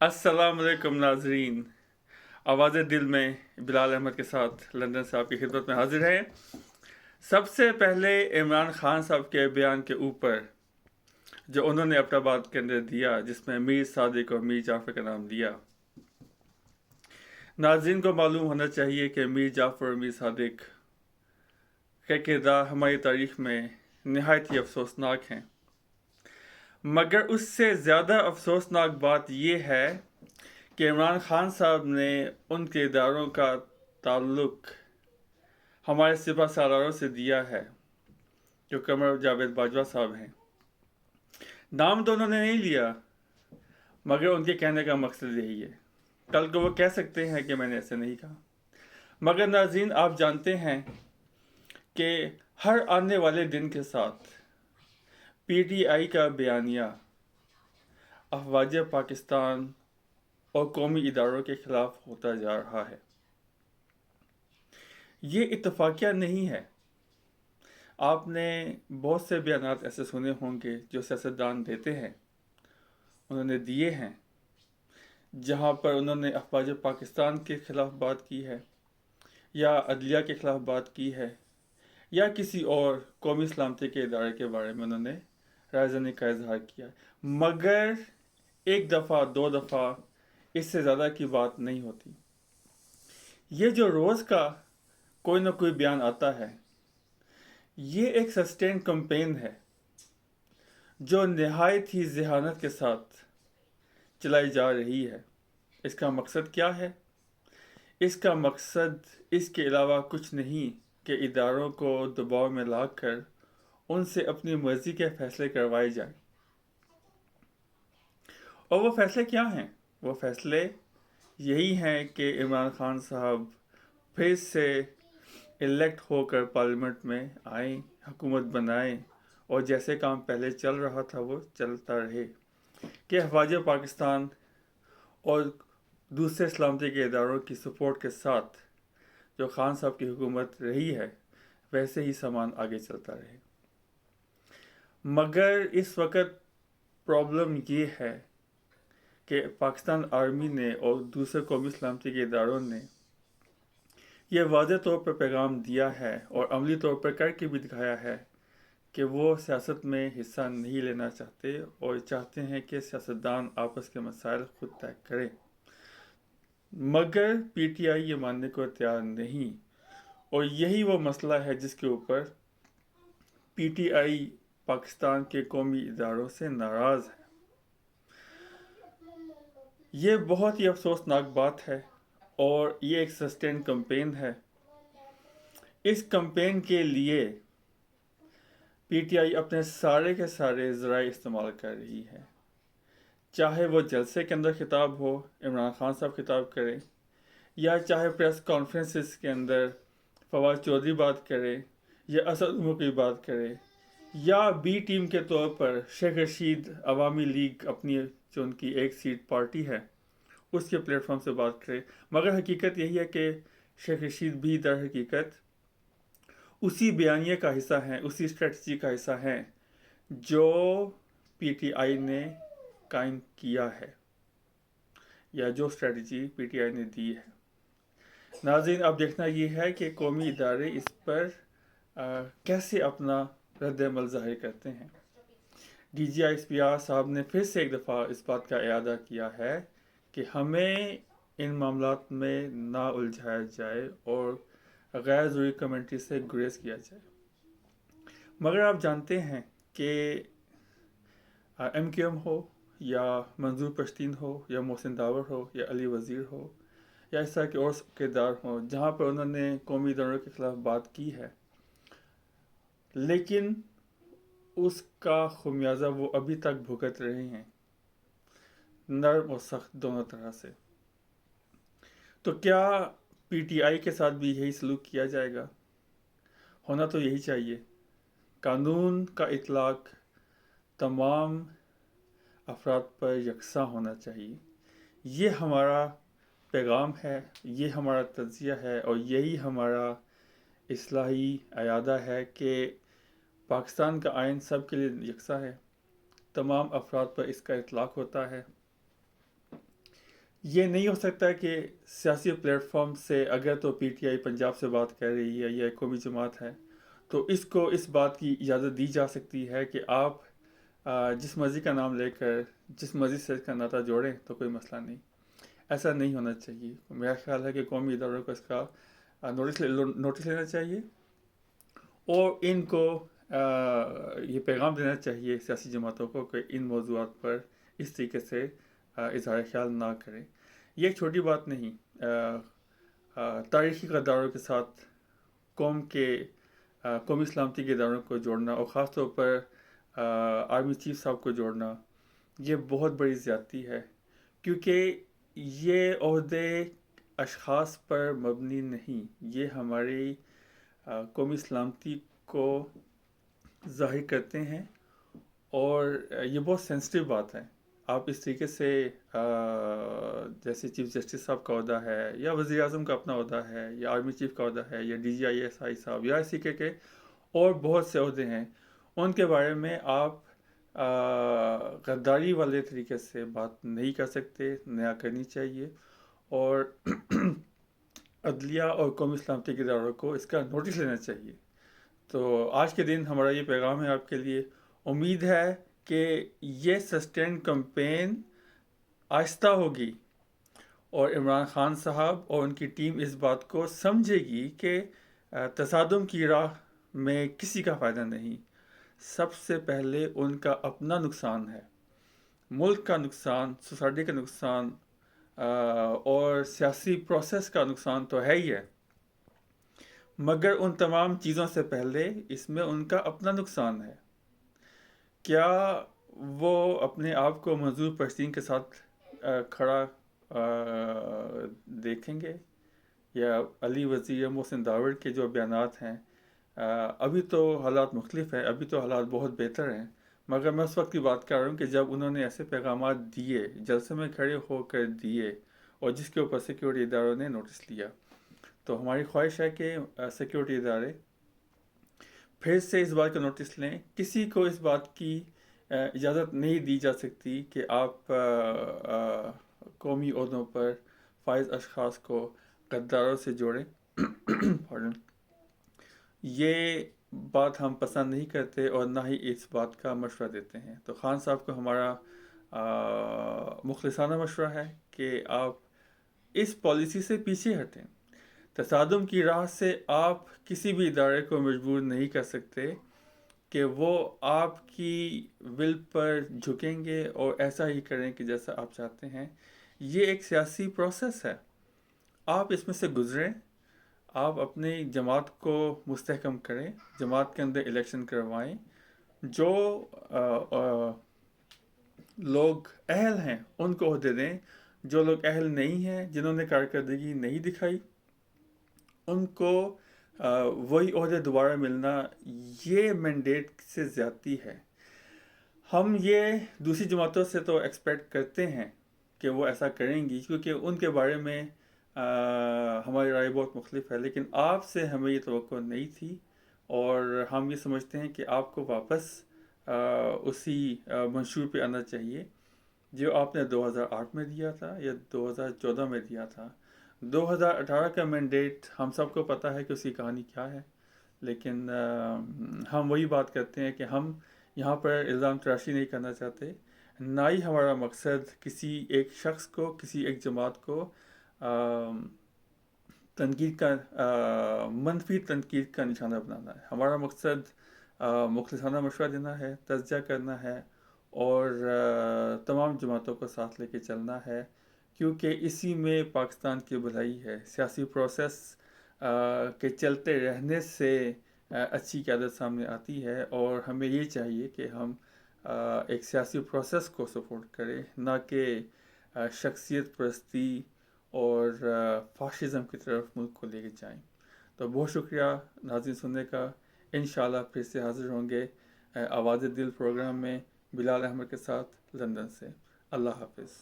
अस्सलाम वालेकुम नाजरीन। आवाज़ दिल में बिलाल अहमद के साथ लंदन से आपकी खिदमत में हाजिर है। सबसे पहले इमरान खान साहब के बयान के ऊपर जो उन्होंने अपना बात के अंदर दिया, जिसमें मीर सादिक और मीर जाफ़र का नाम लिया, नाजरीन को मालूम होना चाहिए कि मीर जाफ़र और मीर सादिक के किरदार हमारी तारीख़ में नहायत ही अफसोसनाक हैं। मगर उससे ज़्यादा अफसोसनाक बात यह है कि इमरान खान साहब ने उन किरदारों का ताल्लुक़ हमारे सिपह सालारों से दिया है, जो कमर जावेद बाजवा साहब हैं। नाम तो उन्होंने नहीं लिया, मगर उनके कहने का मकसद यही है। कल को वो कह सकते हैं कि मैंने ऐसे नहीं कहा। मगर नाज़रीन, आप जानते हैं कि हर आने वाले दिन के साथ पीटीआई का बयानिया अफवाज पाकिस्तान और कौमी इदारों के ख़िलाफ़ होता जा रहा है। ये इत्तफाकिया नहीं है। आपने बहुत से बयानात ऐसे सुने होंगे जो सियासतदान देते हैं, उन्होंने दिए हैं, जहाँ पर उन्होंने अफवाज पाकिस्तान के ख़िलाफ़ बात की है, या अदलिया के ख़िलाफ़ बात की है, या किसी और कौमी सलामती के इदारे के बारे में उन्होंने रायज़नी का इजहार किया। मगर एक दफ़ा दो दफ़ा इससे ज़्यादा की बात नहीं होती। ये जो रोज़ का कोई ना कोई बयान आता है, ये एक सस्टेन कैंपेन है जो नहायत ही ज़हानत के साथ चलाई जा रही है। इसका मकसद क्या है? इसका मकसद इसके अलावा कुछ नहीं कि इदारों को दबाव में लाकर उनसे अपनी मर्ज़ी के फ़ैसले करवाए जाएं। और वो फ़ैसले क्या हैं? वो फ़ैसले यही हैं कि इमरान खान साहब फिर से इलेक्ट होकर पार्लियामेंट में आएँ, हुकूमत बनाएं, और जैसे काम पहले चल रहा था वो चलता रहे, कि अफवाज पाकिस्तान और दूसरे सलामती के इदारों की सपोर्ट के साथ जो खान साहब की हुकूमत रही है वैसे ही सामान आगे चलता रहे। मगर इस वक्त प्रॉब्लम ये है कि पाकिस्तान आर्मी ने और दूसरे कौमी सलामती के इदारों ने यह वाज़ेह तौर पर पैगाम दिया है और अमली तौर पर करके भी दिखाया है कि वो सियासत में हिस्सा नहीं लेना चाहते और चाहते हैं कि सियासतदान आपस के मसाइल खुद तय करें। मगर पीटीआई ये मानने को तैयार नहीं, और यही वो मसला है जिसके ऊपर पीटीआई पाकिस्तान के कौमी इदारों से नाराज़ है। ये बहुत ही अफसोसनाक बात है और ये एक सस्टेन कैंपेन है। इस कैंपेन के लिए पीटीआई अपने सारे के सारे ज़राए इस्तेमाल कर रही है। चाहे वो जलसे के अंदर खिताब हो, इमरान खान साहब खिताब करें, या चाहे प्रेस कॉन्फ्रेंसेस के अंदर फवाद चौधरी बात करे, या असद उमर की बात करे, या बी टीम के तौर पर शेख रशीद अवामी लीग अपनी जो उनकी एक सीट पार्टी है उसके प्लेटफॉर्म से बात करे। मगर हकीकत यही है कि शेख रशीद भी दर हकीकत उसी बयानिए का हिस्सा हैं, उसी स्ट्रेटजी का हिस्सा हैं जो पीटीआई ने कायम किया है, या जो स्ट्रेटजी पीटीआई ने दी है। नाज़रीन, अब देखना ये है कि कौमी इदारे इस पर कैसे अपना रद्द-ए-अमल ज़ाहिर करते हैं। DGISPR साहब ने फिर से एक दफ़ा इस बात का इरादा किया है कि हमें इन मामलात में ना उलझाया जाए और गैर ज़रूरी कमेंट्री से गुरेज किया जाए। मगर आप जानते हैं कि MQM हो, या मंजूर पश्तीन हो, या मोहसिन दावर हो, या अली वज़ीर हो, या इस तरह के और किरदार हों जहाँ पर उन्होंने कौमी इदारों के ख़िलाफ़ बात की है, लेकिन उसका खुमियाजा वो अभी तक भुगत रहे हैं, नर्म और सख्त दोनों तरह से। तो क्या पीटीआई के साथ भी यही सलूक किया जाएगा? होना तो यही चाहिए। कानून का इतलाक़ तमाम अफराद पर यकसा होना चाहिए। ये हमारा पैगाम है, ये हमारा तज़किया है, और यही हमारा इस्लाही अयादा है कि पाकिस्तान का आइन सब के लिए यकसा है, तमाम अफराद पर इसका इतलाक़ होता है। یہ نہیں ہو سکتا کہ سیاسی پلیٹ فارم سے اگر تو پی ٹی آئی پنجاب سے بات کر رہی ہے یا قومی جماعت ہے تو اس کو اس بات کی اجازت دی جا سکتی ہے کہ آپ جس مرضی کا نام لے کر جس مرضی سے اس کا ناطہ جوڑیں تو کوئی مسئلہ نہیں. ایسا نہیں ہونا چاہیے. میرا خیال ہے کہ قومی اداروں کو اس کا نوٹس لینا چاہیے اور ان کو یہ پیغام دینا چاہیے سیاسی جماعتوں کو کہ ان موضوعات پر اس طریقے سے اظہار خیال نہ کریں. یہ ایک چھوٹی بات نہیں. تاریخی کرداروں کے ساتھ قومی سلامتی کے اداروں کو جوڑنا اور خاص طور پر آرمی چیف صاحب کو جوڑنا یہ بہت بڑی زیادتی ہے کیونکہ یہ عہدے اشخاص پر مبنی نہیں. یہ ہماری قومی سلامتی کو ظاہر کرتے ہیں اور یہ بہت سینسٹیو بات ہے. آپ اس طریقے سے جیسے چیف جسٹس صاحب کا عہدہ ہے یا وزیر اعظم کا اپنا عہدہ ہے یا آرمی چیف کا عہدہ ہے یا D G I S I صاحب یا اسی کے اور بہت سے عہدے ہیں ان کے بارے میں آپ غداری والے طریقے سے بات نہیں کر سکتے. نیا کرنی چاہیے اور عدلیہ اور قومی سلامتی کے اداروں کو اس کا نوٹس لینا چاہیے. تو آج کے دن ہمارا یہ پیغام ہے آپ کے لیے. امید ہے کہ یہ سسٹین کمپین آہستہ ہوگی اور عمران خان صاحب اور ان کی ٹیم اس بات کو سمجھے گی کہ تصادم کی راہ میں کسی کا فائدہ نہیں. سب سے پہلے ان کا اپنا نقصان ہے. ملک کا نقصان، سوسائٹی کا نقصان اور سیاسی پروسیس کا نقصان تو ہے ہی ہے، مگر ان تمام چیزوں سے پہلے اس میں ان کا اپنا نقصان ہے. کیا وہ اپنے آپ کو منظور پرستین کے ساتھ کھڑا دیکھیں گے یا علی وزیر محسن داوڑ کے جو بیانات ہیں؟ ابھی تو حالات مختلف ہیں، ابھی تو حالات بہت بہتر ہیں، مگر میں اس وقت کی بات کر رہا ہوں کہ جب انہوں نے ایسے پیغامات دیے، جلسے میں کھڑے ہو کر دیے اور جس کے اوپر سیکیورٹی اداروں نے نوٹس لیا. تو ہماری خواہش ہے کہ سیکیورٹی ادارے پھر سے اس بات کا نوٹس لیں. کسی کو اس بات کی اجازت نہیں دی جا سکتی کہ آپ قومی عہدوں پر فائز اشخاص کو غداروں سے جوڑیں. یہ بات ہم پسند نہیں کرتے اور نہ ہی اس بات کا مشورہ دیتے ہیں. تو خان صاحب کو ہمارا مخلصانہ مشورہ ہے کہ آپ اس پالیسی سے پیچھے ہٹیں. تصادم کی راہ سے آپ کسی بھی ادارے کو مجبور نہیں کر سکتے کہ وہ آپ کی ول پر جھکیں گے اور ایسا ہی کریں کہ جیسا آپ چاہتے ہیں. یہ ایک سیاسی پروسیس ہے، آپ اس میں سے گزریں. آپ اپنی جماعت کو مستحکم کریں، جماعت کے اندر الیکشن کروائیں. جو لوگ اہل ہیں ان کو عہدے دیں. جو لوگ اہل نہیں ہیں، جنہوں نے کارکردگی نہیں دکھائی، ان کو وہی عہدے دوبارہ ملنا یہ مینڈیٹ سے زیادتی ہے. ہم یہ دوسری جماعتوں سے تو ایکسپیکٹ کرتے ہیں کہ وہ ایسا کریں گی کیونکہ ان کے بارے میں ہماری رائے بہت مختلف ہے، لیکن آپ سے ہمیں یہ توقع نہیں تھی اور ہم یہ سمجھتے ہیں کہ آپ کو واپس اسی منشور پہ آنا چاہیے جو آپ نے 2008 میں دیا تھا یا 2014 میں دیا تھا. 2018 کا مینڈیٹ ہم سب کو پتہ ہے کہ اس کی کہانی کیا ہے، لیکن ہم وہی بات کرتے ہیں کہ ہم یہاں پر الزام تراشی نہیں کرنا چاہتے. نہ ہی ہمارا مقصد کسی ایک شخص کو، کسی ایک جماعت کو تنقید کا منفی تنقید کا نشانہ بنانا ہے. ہمارا مقصد مخلصانہ مشورہ دینا ہے، تجزیہ کرنا ہے اور تمام جماعتوں کو ساتھ لے کے چلنا ہے کیونکہ اسی میں پاکستان کی بھلائی ہے. سیاسی پروسیس کے چلتے رہنے سے اچھی قیادت سامنے آتی ہے اور ہمیں یہ چاہیے کہ ہم ایک سیاسی پروسیس کو سپورٹ کریں، نہ کہ شخصیت پرستی اور فاشزم کی طرف ملک کو لے کے جائیں. تو بہت شکریہ ناظرین سننے کا. انشاءاللہ پھر سے حاضر ہوں گے آواز دل پروگرام میں بلال احمد کے ساتھ لندن سے. اللہ حافظ.